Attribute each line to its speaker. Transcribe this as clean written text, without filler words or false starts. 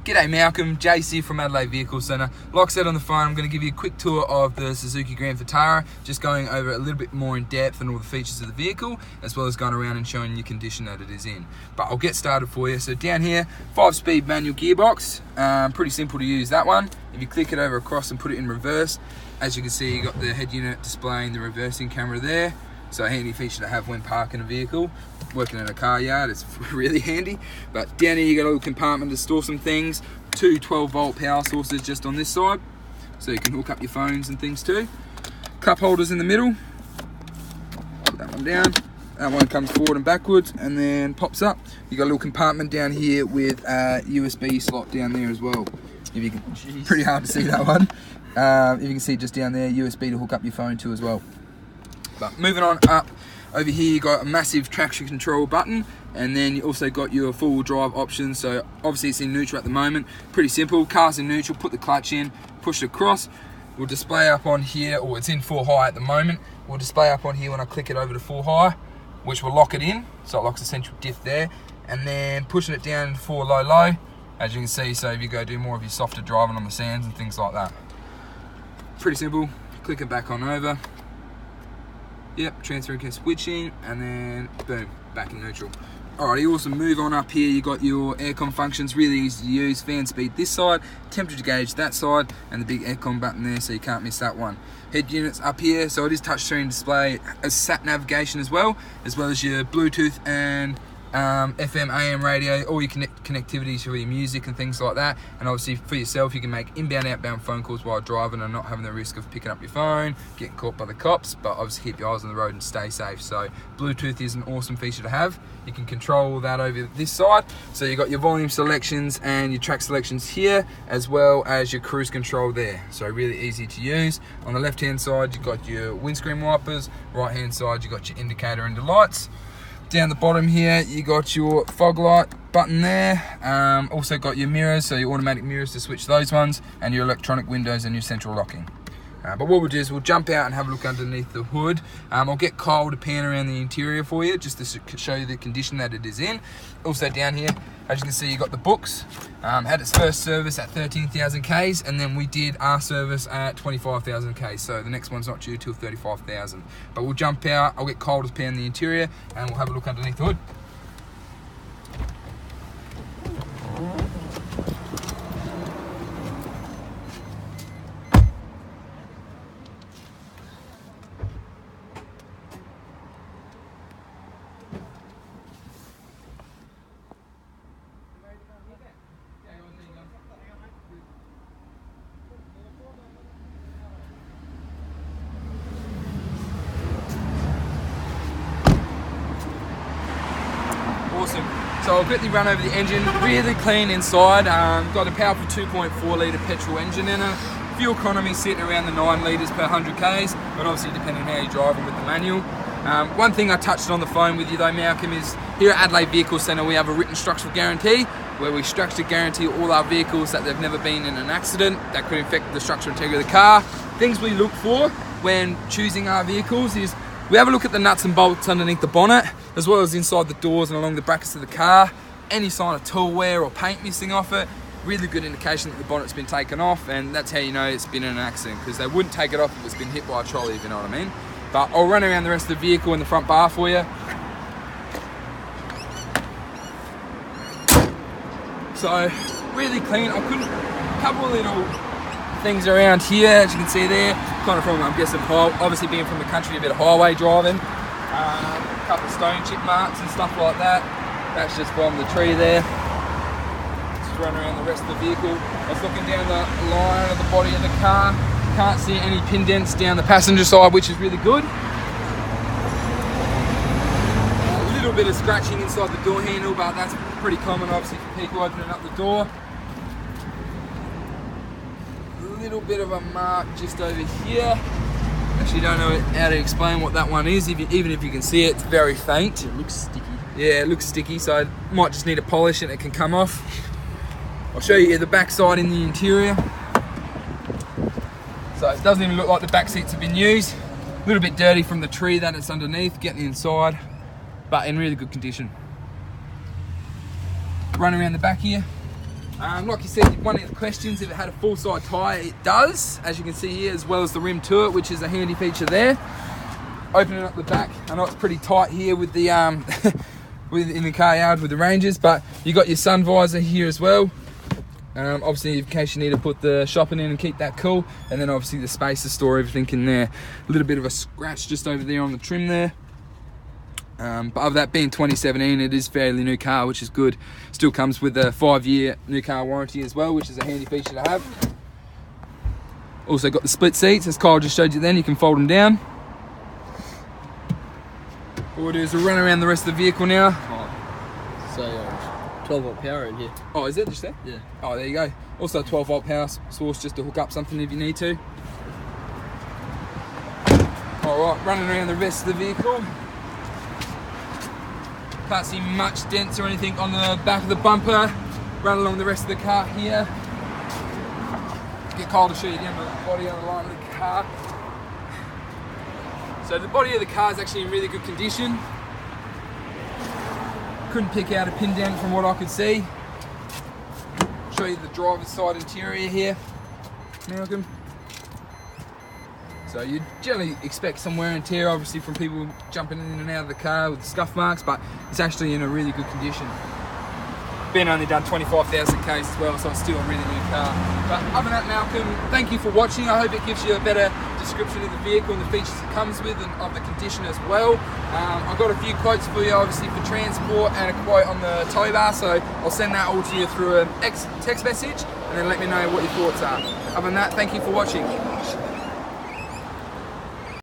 Speaker 1: G'day Malcolm, JC from Adelaide Vehicle Centre. Like I said on the phone, I'm going to give you a quick tour of the Suzuki Vitara, just going over a little bit more in depth and all the features of the vehicle, as well as going around and showing you condition that it is in. But I'll get started for you. So down here, 5-speed manual gearbox, pretty simple to use that one. If you click it over across and put it in reverse, as you can see, you got the head unit displaying the reversing camera there. So a handy feature to have when parking a vehicle. Working in a car yard, it's really handy. But down here you got a little compartment to store some things. 2 12-volt power sources just on this side, so you can hook up your phones and things too. Cup holders in the middle. Put that one down. That one comes forward and backwards and then pops up. You got a little compartment down here with a USB slot down there as well. If you can, pretty hard to see that one. If you can see just down there, USB to hook up your phone to as well. But moving on up, over here you got a massive traction control button, and then you also got your full drive option. So obviously it's in neutral at the moment. Pretty simple, car's in neutral, put the clutch in, push it across. Will display up on here, or it's in 4 high at the moment. Will display up on here when I click it over to 4 high, which will lock it in. So it locks the central diff there. And then pushing it down to 4 low, as you can see, so if you go do more of your softer driving on the sands and things like that. Pretty simple, click it back on over. Yep, transferring and switching, and then boom, back in neutral. Alrighty, awesome. Move on up here, you got your aircon functions, really easy to use. Fan speed this side, temperature gauge that side, and the big aircon button there, so you can't miss that one. Head units up here, so it is touchscreen display, as sat navigation as well as your Bluetooth and FM, AM radio, all your connectivities for your music and things like that. And obviously for yourself, you can make inbound, outbound phone calls while driving and not having the risk of picking up your phone, getting caught by the cops, but obviously keep your eyes on the road and stay safe. So Bluetooth is an awesome feature to have. You can control that over this side. So you got your volume selections and your track selections here, as well as your cruise control there. So really easy to use. On the left hand side, you got your windscreen wipers. Right hand side, you got your indicator and the lights. Down the bottom here, you got your fog light button there. Also got your mirrors, so your automatic mirrors to switch those ones, and your electronic windows and your central locking. But what we'll do is we'll jump out and have a look underneath the hood. I'll get Kyle to pan around the interior for you, just to show you the condition that it is in. Also down here, as you can see, you got the books. Had its first service at 13,000 Ks, and then we did our service at 25,000 Ks. So the next one's not due till 35,000. But we'll jump out, I'll get Kyle to pan the interior, and we'll have a look underneath the hood. Awesome. So I'll quickly run over the engine. Really clean inside. Got a powerful 2.4 litre petrol engine in it. Fuel economy sitting around the 9 litres per 100 Ks, but obviously depending on how you're driving with the manual. One thing I touched on the phone with you though, Malcolm, is here at Adelaide Vehicle Centre we have a written structural guarantee, where we structure guarantee all our vehicles that they've never been in an accident that could affect the structural integrity of the car. Things we look for when choosing our vehicles is we have a look at the nuts and bolts underneath the bonnet, as well as inside the doors and along the brackets of the car. Any sign of tool wear or paint missing off it, really good indication that the bonnet's been taken off, and that's how you know it's been in an accident, because they wouldn't take it off if it's been hit by a trolley, if you know what I mean. But I'll run around the rest of the vehicle in the front bar for you. So, really clean. I couldn't, a couple of little things around here, as you can see there, kind of from, I'm guessing, obviously being from the country, a bit of highway driving. A couple of stone chip marks and stuff like that. That's just from the tree there. Just run around the rest of the vehicle. I was looking down the line of the body of the car. Can't see any pin dents down the passenger side, which is really good. A little bit of scratching inside the door handle, but that's pretty common obviously for people opening up the door. A little bit of a mark just over here. Actually don't know how to explain what that one is, even if you can see it, it's very faint.
Speaker 2: It looks sticky.
Speaker 1: Yeah, it looks sticky, so it might just need a polish and it can come off. I'll show you the back side in the interior. So it doesn't even look like the back seats have been used. A little bit dirty from the tree that it's underneath, getting inside, but in really good condition. Run around the back here. Like you said, one of the questions, if it had a full side tyre, it does, as you can see here, as well as the rim to it, which is a handy feature there. Opening up the back, I know it's pretty tight here with the in the car yard with the Rangers, but you got your sun visor here as well. Obviously, in case you need to put the shopping in and keep that cool, and then obviously the space to store everything in there. A little bit of a scratch just over there on the trim there. But other that being 2017, it is fairly new car, which is good. Still comes with a 5-year new car warranty as well, which is a handy feature to have. Also got the split seats, as Kyle just showed you then, you can fold them down. What we'll do is we'll run around the rest of the vehicle now.
Speaker 2: Oh, so 12 volt power in here.
Speaker 1: Oh, is it just there?
Speaker 2: Yeah.
Speaker 1: Oh, there you go. Also a 12 volt power source just to hook up something if you need to. Alright, running around the rest of the vehicle. Can't see much dents or anything on the back of the bumper. Run along the rest of the car here. Get Kyle to show you the body on the line of the car. So the body of the car is actually in really good condition. Couldn't pick out a pin dent from what I could see. Show you the driver's side interior here, Malcolm. So you'd generally expect some wear and tear, obviously, from people jumping in and out of the car with scuff marks, but it's actually in a really good condition. Ben only done 25,000 Ks as well, so it's still a really new car. But other than that, Malcolm, thank you for watching. I hope it gives you a better description of the vehicle and the features it comes with, and of the condition as well. I've got a few quotes for you, obviously, for transport, and a quote on the tow bar, so I'll send that all to you through a text message, and then let me know what your thoughts are. Other than that, thank you for watching.